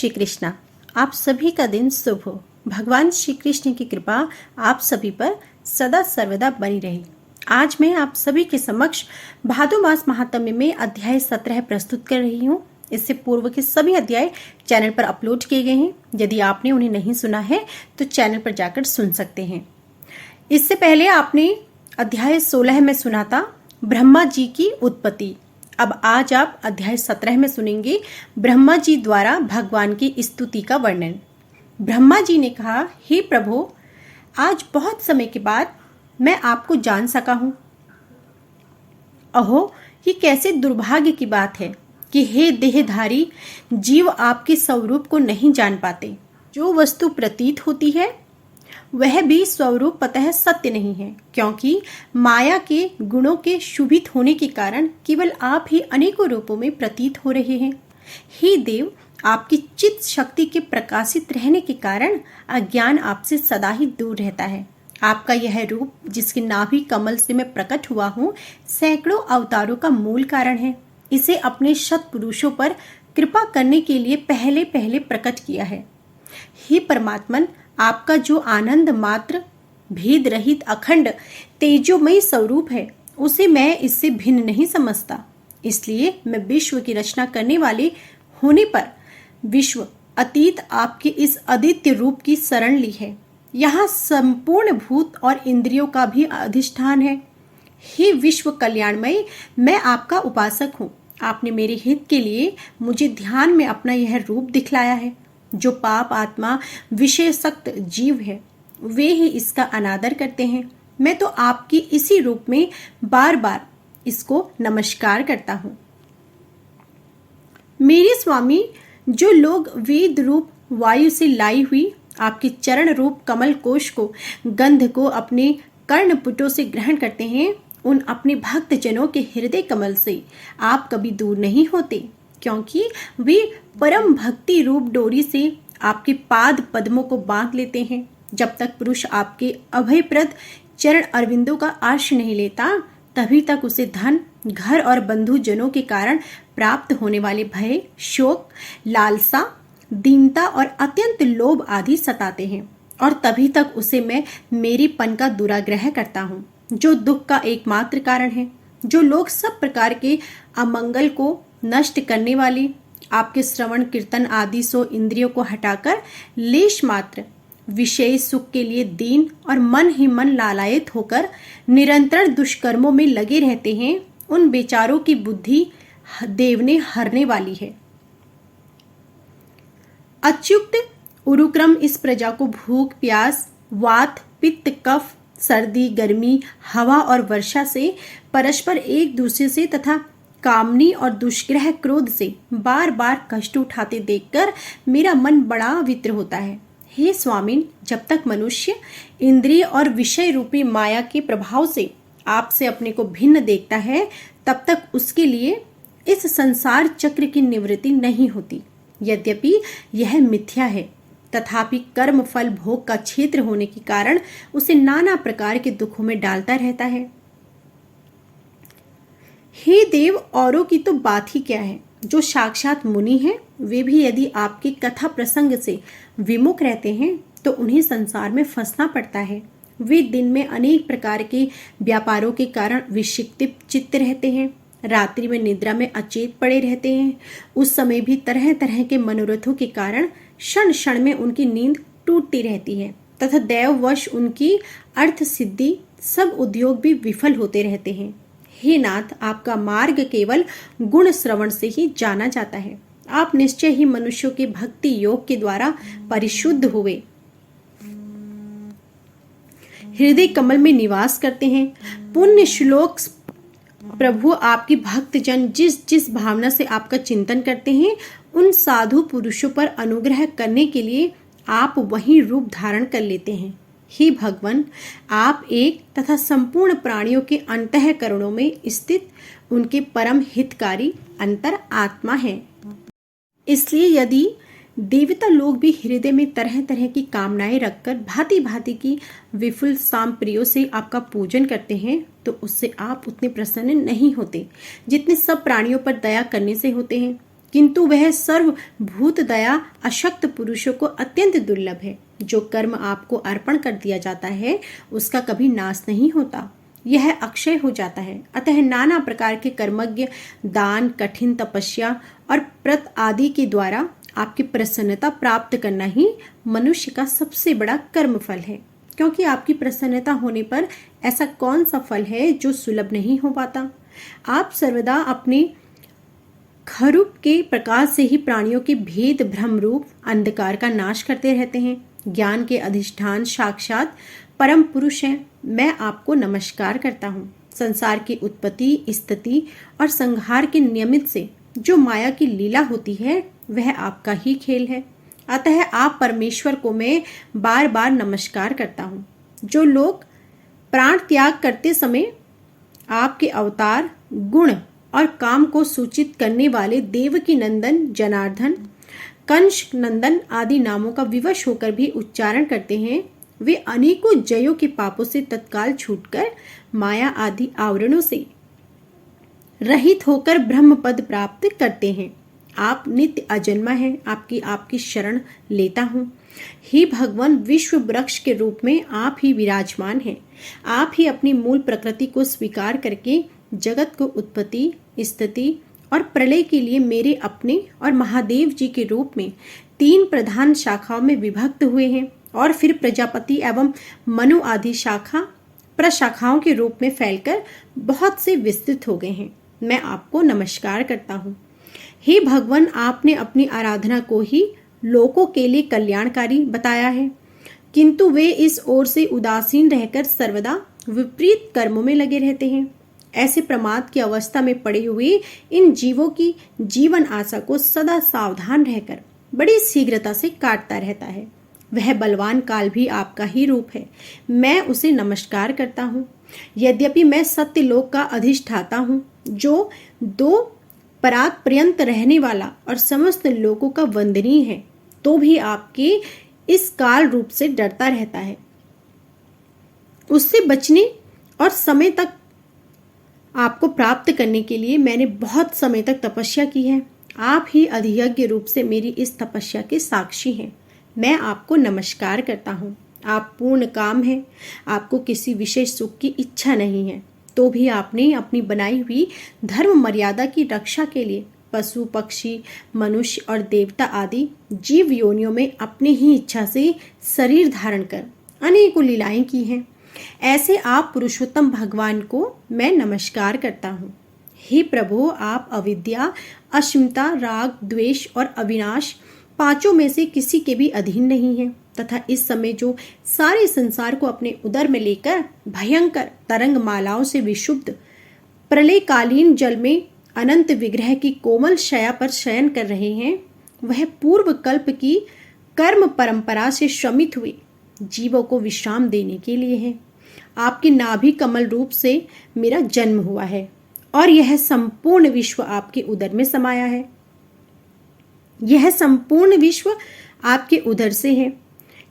श्री कृष्णा। आप सभी का दिन शुभ हो। भगवान श्री कृष्ण की कृपा आप सभी पर सदा सर्वदा बनी रहे। आज मैं आप सभी के समक्ष भादो मास महात्म्य में अध्याय 17 प्रस्तुत कर रही हूँ। इससे पूर्व के सभी अध्याय चैनल पर अपलोड किए गए हैं। यदि आपने उन्हें नहीं सुना है तो चैनल पर जाकर सुन सकते हैं। इससे पहले आपने अध्याय 16 में सुना था ब्रह्मा जी की उत्पत्ति। अब आज आप अध्याय 17 में सुनेंगे ब्रह्मा जी द्वारा भगवान की स्तुति का वर्णन। ब्रह्मा जी ने कहा, हे प्रभु, आज बहुत समय के बाद मैं आपको जान सका हूं। अहो, ये कैसे दुर्भाग्य की बात है कि हे देहधारी जीव आपके स्वरूप को नहीं जान पाते। जो वस्तु प्रतीत होती है वह भी स्वरूपतः सत्य नहीं है, क्योंकि माया के गुणों के शुभित होने के कारण केवल आप ही अनेकों रूपों में प्रतीत हो रहे हैं। हे देव, आपकी चित्त शक्ति के प्रकाशित रहने के कारण अज्ञान आपसे सदा ही दूर रहता है। आपका यह रूप, जिसके नाभि कमल से मैं प्रकट हुआ हूँ, सैकड़ों अवतारों का मूल कारण है। इसे अपने शत पुरुषों पर कृपा करने के लिए पहले पहले प्रकट किया है। हे परमात्मन, आपका जो आनंद मात्र भेद रहित अखंड तेजोमय स्वरूप है, उसे मैं इससे भिन्न नहीं समझता। इसलिए मैं विश्व की रचना करने वाले होने पर विश्व अतीत आपके इस अद्वितीय रूप की शरण ली है। यहाँ संपूर्ण भूत और इंद्रियों का भी अधिष्ठान है। हे विश्व कल्याणमय, मैं आपका उपासक हूँ। आपने मेरे हित के लिए मुझे ध्यान में अपना यह रूप दिखलाया है। जो पाप आत्मा विषयसक्त जीव है, वे ही इसका अनादर करते हैं। मैं तो आपकी इसी रूप में बार बार इसको नमस्कार करता हूँ। मेरे स्वामी, जो लोग वेद रूप वायु से लाई हुई आपके चरण रूप कमल कोश को, गंध को अपने कर्णपुटों से ग्रहण करते हैं, उन अपने भक्त जनों के हृदय कमल से आप कभी दूर नहीं होते, क्योंकि वे परम भक्ति रूप डोरी से आपके पाद पद्मों को बांध लेते हैं। जब तक पुरुष आपके अभयप्रद चरण अरविंदों का आश्रय नहीं लेता, तभी तक उसे धन, घर और बंधु जनों के कारण प्राप्त होने वाले भय, शोक, लालसा, दीनता और अत्यंत लोभ आदि सताते हैं। और तभी तक उसे मैं मेरीपन का दुराग्रह करता हूँ, जो दुख का एकमात्र कारण है। जो लोग सब प्रकार के अमंगल को नष्ट करने वाली आपके श्रवण कीर्तन आदि सो इंद्रियों को हटाकर लेश मात्र विषय सुख के लिए दीन और मन ही मन लालायित होकर निरंतर दुष्कर्मों में लगे रहते हैं, उन बेचारों की बुद्धि देव ने हरने वाली है। अच्युत उरुक्रम इस प्रजा को भूख, प्यास, वात, पित्त, कफ, सर्दी, गर्मी, हवा और वर्षा से परस्पर एक दूसरे से तथा कामनी और दुष्ग्रह क्रोध से बार बार कष्ट उठाते देखकर मेरा मन बड़ा वित्र होता है। हे स्वामिन, जब तक मनुष्य इंद्रिय और विषय रूपी माया के प्रभाव से आपसे अपने को भिन्न देखता है, तब तक उसके लिए इस संसार चक्र की निवृत्ति नहीं होती। यद्यपि यह मिथ्या है, तथापि कर्म फल भोग का क्षेत्र होने के कारण उसे नाना प्रकार के दुखों में डालता रहता है। हे देव, औरों की तो बात ही क्या है। जो साक्षात मुनि हैं, वे भी यदि आपके कथा प्रसंग से विमुख रहते हैं तो उन्हें संसार में फंसना पड़ता है। वे दिन में अनेक प्रकार के व्यापारों के कारण विक्षिप्त चित्त रहते हैं, रात्रि में निद्रा में अचेत पड़े रहते हैं। उस समय भी तरह तरह के मनोरथों के कारण क्षण क्षण में उनकी नींद टूटती रहती है तथा दैववश उनकी अर्थ सिद्धि सब उद्योग भी विफल होते रहते हैं। हे नाथ, आपका मार्ग केवल गुण श्रवण से ही जाना जाता है। आप निश्चय ही मनुष्यों के भक्ति योग के द्वारा परिशुद्ध हुए हृदय कमल में निवास करते हैं। पुण्य श्लोक प्रभु, आपके भक्त जन जिस जिस भावना से आपका चिंतन करते हैं, उन साधु पुरुषों पर अनुग्रह करने के लिए आप वही रूप धारण कर लेते हैं। हे भगवान, आप एक तथा संपूर्ण प्राणियों के अंतःकरणों में स्थित उनके परम हितकारी अंतर आत्मा हैं। इसलिए यदि देवता लोग भी हृदय में तरह तरह की कामनाएं रखकर भांति भांति की विपुल सामप्रियों से आपका पूजन करते हैं, तो उससे आप उतने प्रसन्न नहीं होते जितने सब प्राणियों पर दया करने से होते हैं। किंतु वह सर्वभूत दया अशक्त पुरुषों को अत्यंत दुर्लभ है। जो कर्म आपको अर्पण कर दिया जाता है उसका कभी नाश नहीं होता, यह अक्षय हो जाता है। अतः नाना प्रकार के कर्मज्ञ दान, कठिन तपस्या और व्रत आदि के द्वारा आपकी प्रसन्नता प्राप्त करना ही मनुष्य का सबसे बड़ा कर्म फल है। क्योंकि आपकी प्रसन्नता होने पर ऐसा कौन सा फल है जो सुलभ नहीं हो पाता। आप सर्वदा अपने खरूप के प्रकाश से ही प्राणियों के भेद भ्रम रूप अंधकार का नाश करते रहते हैं। ज्ञान के अधिष्ठान साक्षात परम पुरुष हैं। मैं आपको नमस्कार करता हूँ। संसार की उत्पत्ति, स्थिति और संहार के नियमित से जो माया की लीला होती है वह आपका ही खेल है। अतः आप परमेश्वर को मैं बार बार नमस्कार करता हूँ। जो लोग प्राण त्याग करते समय आपके अवतार, गुण और काम को सूचित करने वाले देवकी नंदन, जनार्दन, कंस नंदन आदि नामों का विवश होकर भी उच्चारण करते हैं, वे अनेकों जयों के पापों से तत्काल छूटकर माया आदि आवरणों से रहित होकर ब्रह्म पद प्राप्त करते हैं। आप नित्य अजन्मा हैं। आपकी शरण लेता हूँ। हे भगवान, विश्व वृक्ष के रूप में आप ही विराजमान हैं। आप ही अपनी मूल प्रकृति को स्वीकार करके जगत को उत्पत्ति, स्थिति और प्रलय के लिए मेरे अपने और महादेव जी के रूप में 3 प्रधान शाखाओं में विभक्त हुए हैं और फिर प्रजापति एवं मनु आदि शाखा प्रशाखाओं के रूप में फैलकर बहुत से विस्तृत हो गए हैं। मैं आपको नमस्कार करता हूँ। हे भगवान, आपने अपनी आराधना को ही लोगों के लिए कल्याणकारी बताया है, किंतु वे इस ओर से उदासीन रहकर सर्वदा विपरीत कर्मों में लगे रहते हैं। ऐसे प्रमाद की अवस्था में पड़े हुए इन जीवों की जीवन आशा को सदा सावधान रहकर बड़ी शीघ्रता से काटता रहता है। वह बलवान काल भी आपका ही रूप है। मैं उसे नमस्कार करता हूँ। यद्यपि मैं सत्य लोक का अधिष्ठाता हूँ, जो 2 पराग पर्यंत रहने वाला और समस्त लोगों का वंदनीय है, तो भी आपके इस काल रूप से डरता रहता है। उससे बचने और समय तक आपको प्राप्त करने के लिए मैंने बहुत समय तक तपस्या की है। आप ही अधियज्ञ रूप से मेरी इस तपस्या के साक्षी हैं। मैं आपको नमस्कार करता हूँ। आप पूर्ण काम हैं। आपको किसी विशेष सुख की इच्छा नहीं है, तो भी आपने अपनी बनाई हुई धर्म मर्यादा की रक्षा के लिए पशु, पक्षी, मनुष्य और देवता आदि जीव योनियों में अपनी ही इच्छा से शरीर धारण कर अनेकों लीलाएं की हैं। ऐसे आप पुरुषोत्तम भगवान को मैं नमस्कार करता हूँ। हे प्रभु, आप अविद्या, अश्मिता, राग, द्वेष और अविनाश 5 में से किसी के भी अधीन नहीं है तथा इस समय जो सारे संसार को अपने उदर में लेकर भयंकर तरंग मालाओं से विशुद्ध प्रलयकालीन जल में अनंत विग्रह की कोमल शया पर शयन कर रहे हैं, वह पूर्व कल्प की कर्म परंपरा से श्रमित हुए जीवों को विश्राम देने के लिए है। आपके नाभि कमल रूप से मेरा जन्म हुआ है और यह संपूर्ण विश्व आपके उदर में समाया है। यह संपूर्ण विश्व आपके उदर से है।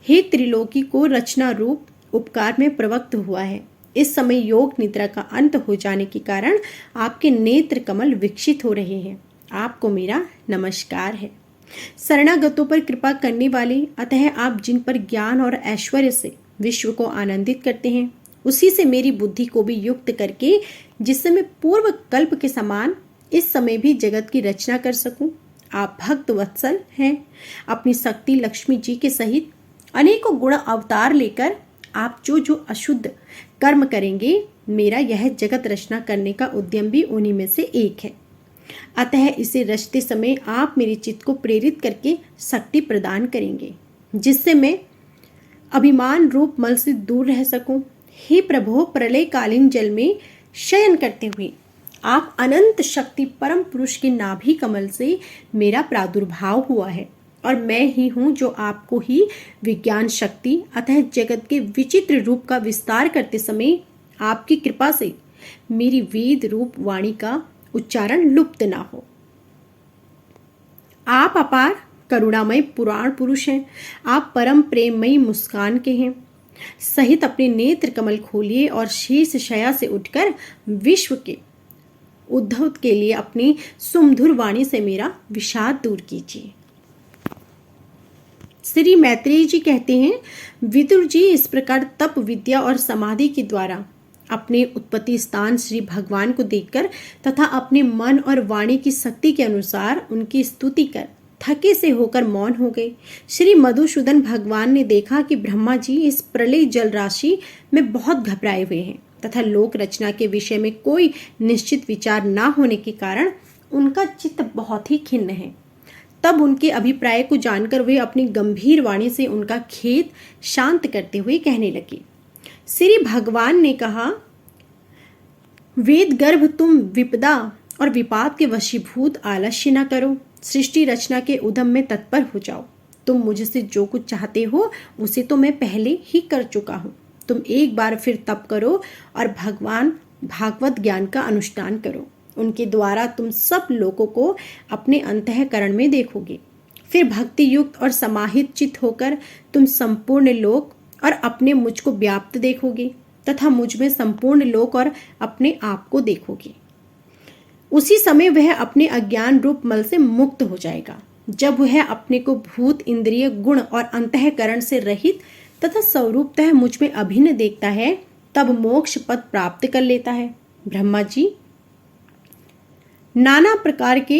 हे त्रिलोकी को रचना रूप उपकार में प्रवक्त हुआ है। इस समय योग निद्रा का अंत हो जाने के कारण आपके नेत्र कमल विकसित हो रहे हैं। आपको मेरा नमस्कार है। शरणागतों पर कृपा करने वाले, अतः आप जिन पर ज्ञान और ऐश्वर्य से विश्व को आनंदित करते हैं, उसी से मेरी बुद्धि को भी युक्त करके जिससे मैं पूर्व कल्प के समान इस समय भी जगत की रचना कर सकूं। आप भक्त वत्सल हैं। अपनी शक्ति लक्ष्मी जी के सहित अनेकों गुण अवतार लेकर आप जो जो अशुद्ध कर्म करेंगे, मेरा यह जगत रचना करने का उद्यम भी उन्हीं में से एक है। अतः इसे रचते समय आप मेरे चित्त को प्रेरित करके शक्ति प्रदान करेंगे, जिससे मैं अभिमान रूप मल से दूर रह सकूं। हे प्रभु, प्रलयकालीन जल में शयन करते हुए आप अनंत शक्ति परम पुरुष के नाभि कमल से मेरा प्रादुर्भाव हुआ है और मैं ही हूँ जो आपको ही विज्ञान शक्ति अतः जगत के विचित्र रूप का विस्तार करते समय आपकी कृपा से मेरी वेद रूप वाणी का उच्चारण लुप्त ना हो। आप अपार करुणामय पुराण पुरुष हैं। आप परम प्रेममयी मुस्कान के हैं। सहित अपने नेत्र कमल खोलिए और शीर्ष शया से उठकर विश्व के उद्धव के लिए अपनी सुमधुर वाणी से मेरा विषाद दूर कीजिए। श्री मैत्रेयी जी कहते हैं, विदुर जी इस प्रकार तप विद्या और समाधि के द्वारा अपने उत्पत्ति स्थान श्री भगवान को देखकर तथा अपने मन और वाणी की शक्ति के अनुसार उनकी स्तुति कर थके से होकर मौन हो गए। श्री मधुसूदन भगवान ने देखा कि ब्रह्मा जी इस प्रलय जल राशि में बहुत घबराए हुए हैं तथा लोक रचना के विषय में कोई निश्चित विचार न होने के कारण उनका चित्त बहुत ही खिन्न है। तब उनके अभिप्राय को जानकर वे अपनी गंभीर वाणी से उनका खेद शांत करते हुए कहने लगे। श्री भगवान ने कहा, वेद गर्भ तुम विपदा और विपात के वशीभूत आलस्य न करो, सृष्टि रचना के उद्यम में तत्पर हो जाओ। तुम मुझसे जो कुछ चाहते हो उसे तो मैं पहले ही कर चुका हूँ। तुम एक बार फिर तप करो और भगवान भागवत ज्ञान का अनुष्ठान करो। उनके द्वारा तुम सब लोगों को अपने अंतःकरण में देखोगे। फिर भक्ति युक्त और समाहित चित्त होकर तुम संपूर्ण लोक और अपने मुझ को व्याप्त देखोगे तथा मुझ में संपूर्ण लोक और अपने आप को देखोगे। उसी समय वह अपने अज्ञान रूप मल से मुक्त हो जाएगा। जब वह अपने को भूत इंद्रिय गुण और अंतःकरण से रहित तथा स्वरूपतः मुझ में अभिन्न देखता है, तब मोक्ष पद प्राप्त कर लेता है। ब्रह्मा जी, नाना प्रकार के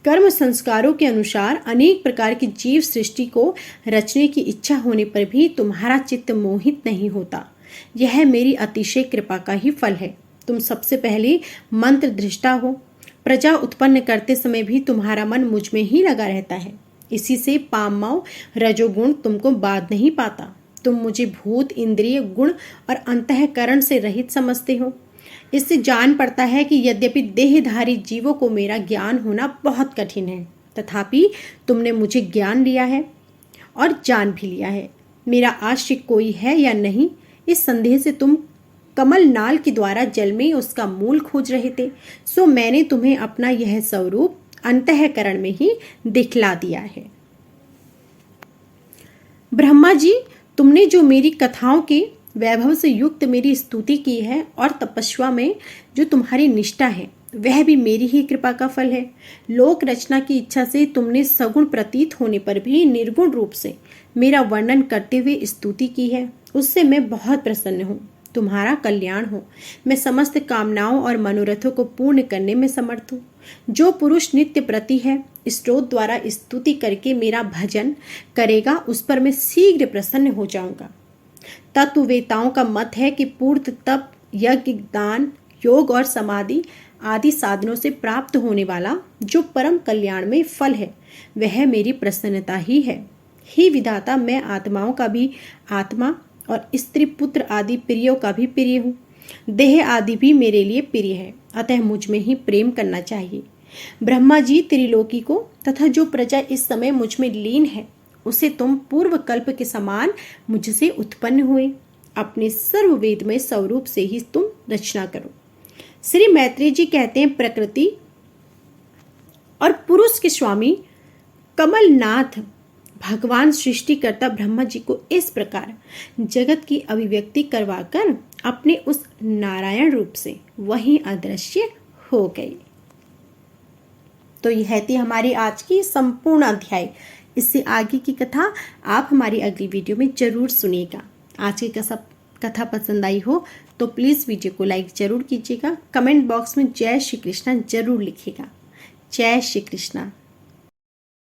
कर्म संस्कारों के अनुसार अनेक प्रकार की जीव सृष्टि को रचने की इच्छा होने पर भी तुम्हारा चित्त मोहित नहीं होता। यह मेरी अतिशय कृपा का ही फल है। तुम सबसे पहले मंत्र दृष्टा हो। प्रजा उत्पन्न करते समय भी तुम्हारा मन मुझ में ही लगा रहता है। इसी से पामाव रजोगुण तुमको बाध नहीं पाता। तुम मुझे भूत इंद्रिय गुण और अंतःकरण से रहित समझते हो। इससे जान पड़ता है कि यद्यपि देहधारी जीवों को मेरा ज्ञान होना बहुत कठिन है, तथापि तुमने मुझे ज्ञान लिया है और जान भी लिया है। मेरा आश्रय कोई है या नहीं, इस संदेह से तुम कमल नाल के द्वारा जल में उसका मूल खोज रहे थे। सो मैंने तुम्हें अपना यह स्वरूप अंतःकरण में ही दिखला दिया है। ब्रह्मा जी, तुमने जो मेरी कथाओं के वैभव से युक्त मेरी स्तुति की है और तपस्या में जो तुम्हारी निष्ठा है, वह भी मेरी ही कृपा का फल है। लोक रचना की इच्छा से तुमने सगुण प्रतीत होने पर भी निर्गुण रूप से मेरा वर्णन करते हुए स्तुति की है, उससे मैं बहुत प्रसन्न हूँ। तुम्हारा कल्याण हो। मैं समस्त कामनाओं और मनोरथों को पूर्ण करने में समर्थ हूँ। जो पुरुष नित्य प्रति है, स्त्रोत द्वारा स्तुति करके मेरा भजन करेगा, उस पर मैं शीघ्र प्रसन्न हो जाऊंगा। तत्ववेताओं का मत है कि पूर्त तप, यज्ञ, दान, योग और समाधि आदि साधनों से प्राप्त होने वाला जो परम कल्याण में फल है, वह मेरी प्रसन्नता ही है। ही विधाता, मैं आत्माओं का भी आत्मा और स्त्री पुत्र आदि प्रियों का भी प्रिय हूँ। देह आदि भी मेरे लिए प्रिय है, अतः मुझ में ही प्रेम करना चाहिए। ब्रह्मा जी, त्रिलोकी को तथा जो प्रजा इस समय मुझ में लीन है, उसे तुम पूर्व कल्प के समान मुझसे उत्पन्न हुए अपने सर्ववेदमय स्वरूप से ही तुम रचना करो। श्री मैत्रेय जी कहते हैं, प्रकृति और पुरुष के स्वामी कमलनाथ भगवान सृष्टिकर्ता ब्रह्मा जी को इस प्रकार जगत की अभिव्यक्ति करवाकर अपने उस नारायण रूप से वहीं अदृश्य हो गए। तो यह थी हमारी आज की संपूर्ण अध्याय। इससे आगे की कथा आप हमारी अगली वीडियो में जरूर सुनिएगा। आज की कथा पसंद आई हो तो प्लीज़ वीडियो को लाइक जरूर कीजिएगा। कमेंट बॉक्स में जय श्री कृष्णा जरूर लिखिएगा। जय श्री कृष्णा।